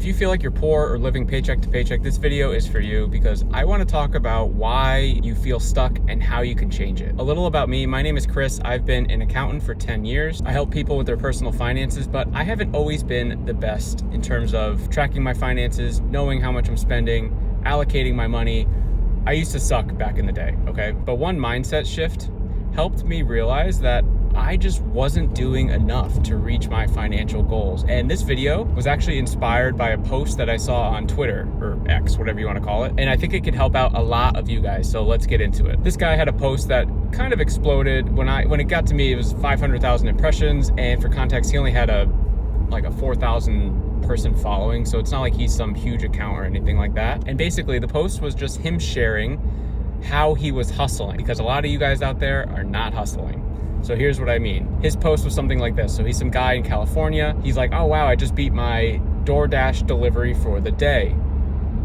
If you feel like you're poor or living paycheck to paycheck, this video is for you because I want to talk about why you feel stuck and how you can change it. A little about me. My name is Chris. I've been an accountant for 10 years. I help people with their personal finances, but I haven't always been the best in terms of tracking my finances, knowing how much I'm spending, allocating my money. I used to suck back in the day, okay? But one mindset shift helped me realize that I just wasn't doing enough to reach my financial goals. And this video was actually inspired by a post that I saw on Twitter, or X, whatever you want to call it. And I think it could help out a lot of you guys, so let's get into it. This guy had a post that kind of exploded. When it got to me, it was 500,000 impressions. And for context, he only had a 4,000 person following. So it's not like he's some huge account or anything like that. And basically the post was just him sharing how he was hustling, because a lot of you guys out there are not hustling. So here's what I mean. His post was something like this. So he's some guy in California. He's like, oh wow, I just beat my DoorDash delivery for the day.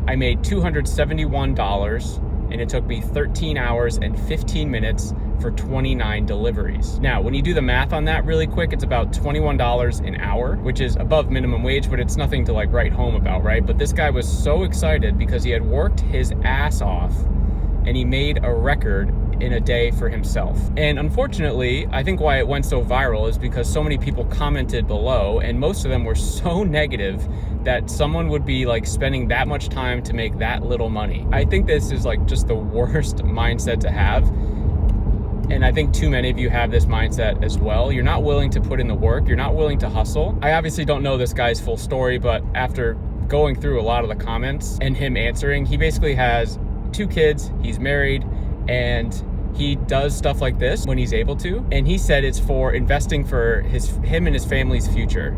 I made $271 and it took me 13 hours and 15 minutes for 29 deliveries. Now, when you do the math on that really quick, it's about $21 an hour, which is above minimum wage, but it's nothing to write home about, right? But this guy was so excited because he had worked his ass off and he made a record in a day for himself. And unfortunately, I think why it went so viral is because so many people commented below, and most of them were so negative that someone would be spending that much time to make that little money. I think this is just the worst mindset to have. And I think too many of you have this mindset as well. You're not willing to put in the work. You're not willing to hustle. I obviously don't know this guy's full story, but after going through a lot of the comments and him answering, he basically has 2 kids, he's married, and he does stuff like this when he's able to. And he said it's for investing for him and his family's future.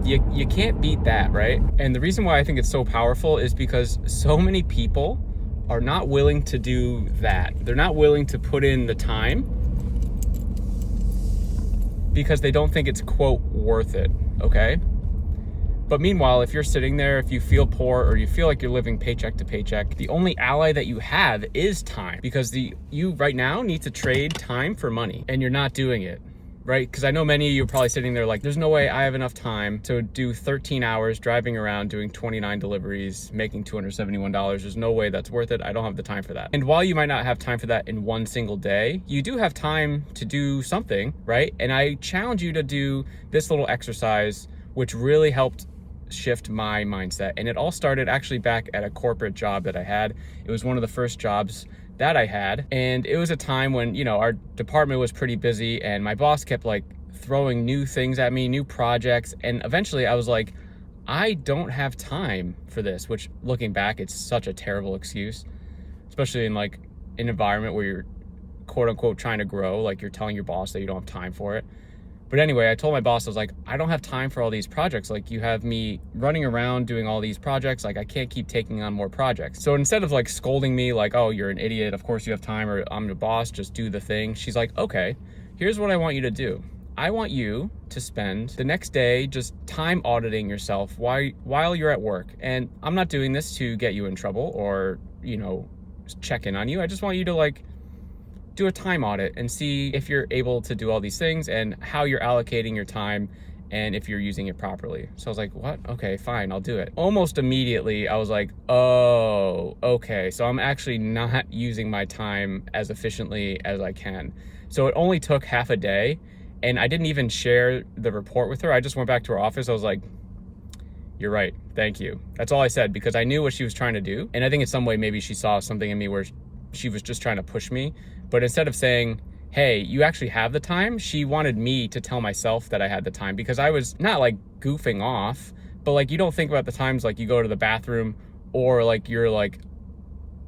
You can't beat that, right? And the reason why I think it's so powerful is because so many people are not willing to do that. They're not willing to put in the time because they don't think it's, quote, worth it, okay? But meanwhile, if you're sitting there, if you feel poor or you feel like you're living paycheck to paycheck, the only ally that you have is time, because you right now need to trade time for money, and you're not doing it, right? Because I know many of you are probably sitting there there's no way I have enough time to do 13 hours driving around doing 29 deliveries, making $271. There's no way that's worth it. I don't have the time for that. And while you might not have time for that in one single day, you do have time to do something, right? And I challenge you to do this little exercise, which really helped shift my mindset. And it all started actually back at a corporate job that I had. It was one of the first jobs that I had. And it was a time when, our department was pretty busy and my boss kept throwing new things at me, new projects. And eventually I was like, I don't have time for this, which looking back, it's such a terrible excuse, especially in an environment where you're quote unquote trying to grow. You're telling your boss that you don't have time for it. But anyway, I told my boss, I was like, I don't have time for all these projects. You have me running around doing all these projects. I can't keep taking on more projects. So instead of scolding me oh, you're an idiot, of course you have time, or I'm your boss, just do the thing. She's like, okay, here's what I want you to do. I want you to spend the next day just time auditing yourself while you're at work. And I'm not doing this to get you in trouble or, check in on you. I just want you to do a time audit and see if you're able to do all these things and how you're allocating your time and if you're using it properly. So I was like, what? Okay, fine, I'll do it. Almost immediately, I was like, oh, okay. So I'm actually not using my time as efficiently as I can. So it only took half a day, and I didn't even share the report with her. I just went back to her office. I was like, you're right, thank you. That's all I said, because I knew what she was trying to do. And I think in some way, maybe she saw something in me where she was just trying to push me. But instead of saying, hey, you actually have the time, she wanted me to tell myself that I had the time, because I was not goofing off, but you don't think about the times you go to the bathroom, or you're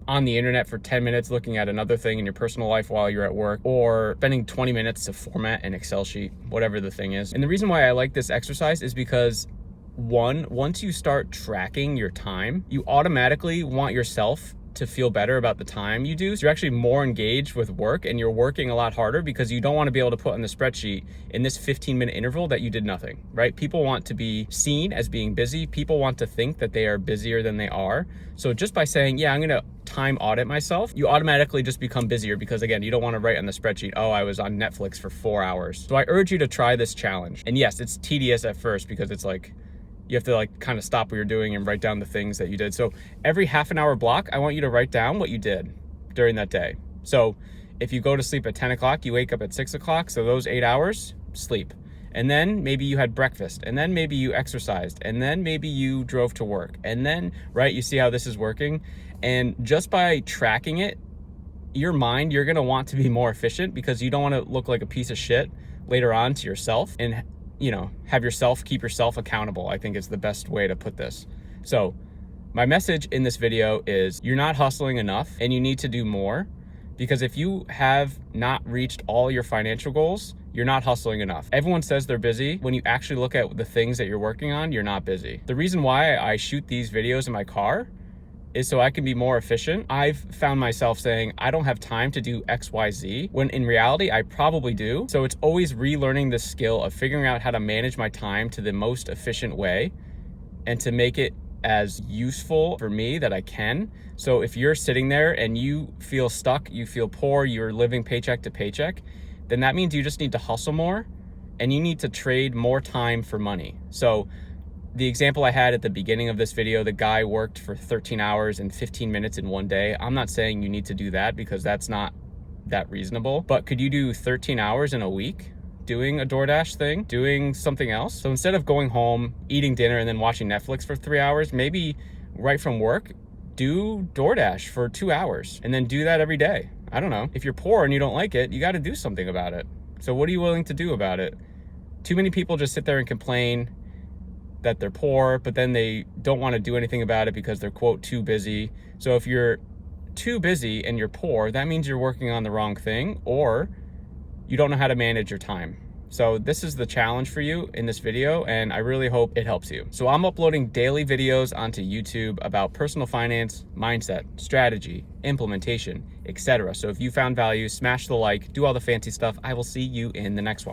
on the internet for 10 minutes looking at another thing in your personal life while you're at work, or spending 20 minutes to format an Excel sheet, whatever the thing is. And the reason why I like this exercise is because once you start tracking your time, you automatically want yourself to feel better about the time you do. So you're actually more engaged with work, and you're working a lot harder because you don't want to be able to put on the spreadsheet in this 15-minute interval that you did nothing, right? People want to be seen as being busy. People want to think that they are busier than they are. So just by saying, yeah, I'm going to time audit myself, you automatically just become busier, because again, you don't want to write on the spreadsheet, oh, I was on Netflix for 4 hours. So I urge you to try this challenge. And yes, it's tedious at first because it's You have to like kind of stop what you're doing and write down the things that you did. So every half an hour block, I want you to write down what you did during that day. So if you go to sleep at 10 o'clock, you wake up at 6 o'clock. So those 8 hours, sleep. And then maybe you had breakfast, and then maybe you exercised, and then maybe you drove to work. And then, right, you see how this is working? And just by tracking it, your mind, you're gonna want to be more efficient because you don't wanna look like a piece of shit later on to yourself, and have yourself, keep yourself accountable, I think is the best way to put this. So my message in this video is you're not hustling enough and you need to do more, because if you have not reached all your financial goals, you're not hustling enough. Everyone says they're busy. When you actually look at the things that you're working on, you're not busy. The reason why I shoot these videos in my car is so I can be more efficient. I've found myself saying, I don't have time to do X, Y, Z, when in reality, I probably do. So it's always relearning the skill of figuring out how to manage my time to the most efficient way and to make it as useful for me that I can. So if you're sitting there and you feel stuck, you feel poor, you're living paycheck to paycheck, then that means you just need to hustle more and you need to trade more time for money. So the example I had at the beginning of this video, the guy worked for 13 hours and 15 minutes in one day. I'm not saying you need to do that because that's not that reasonable, but could you do 13 hours in a week doing a DoorDash thing, doing something else? So instead of going home, eating dinner, and then watching Netflix for 3 hours, maybe right from work, do DoorDash for 2 hours and then do that every day. I don't know. If you're poor and you don't like it, you got to do something about it. So what are you willing to do about it? Too many people just sit there and complain that they're poor, but then they don't want to do anything about it because they're, quote, too busy. So if you're too busy and you're poor, that means you're working on the wrong thing or you don't know how to manage your time. So this is the challenge for you in this video, and I really hope it helps you. So I'm uploading daily videos onto YouTube about personal finance, mindset, strategy, implementation, etc. So if you found value, smash the like, do all the fancy stuff. I will see you in the next one.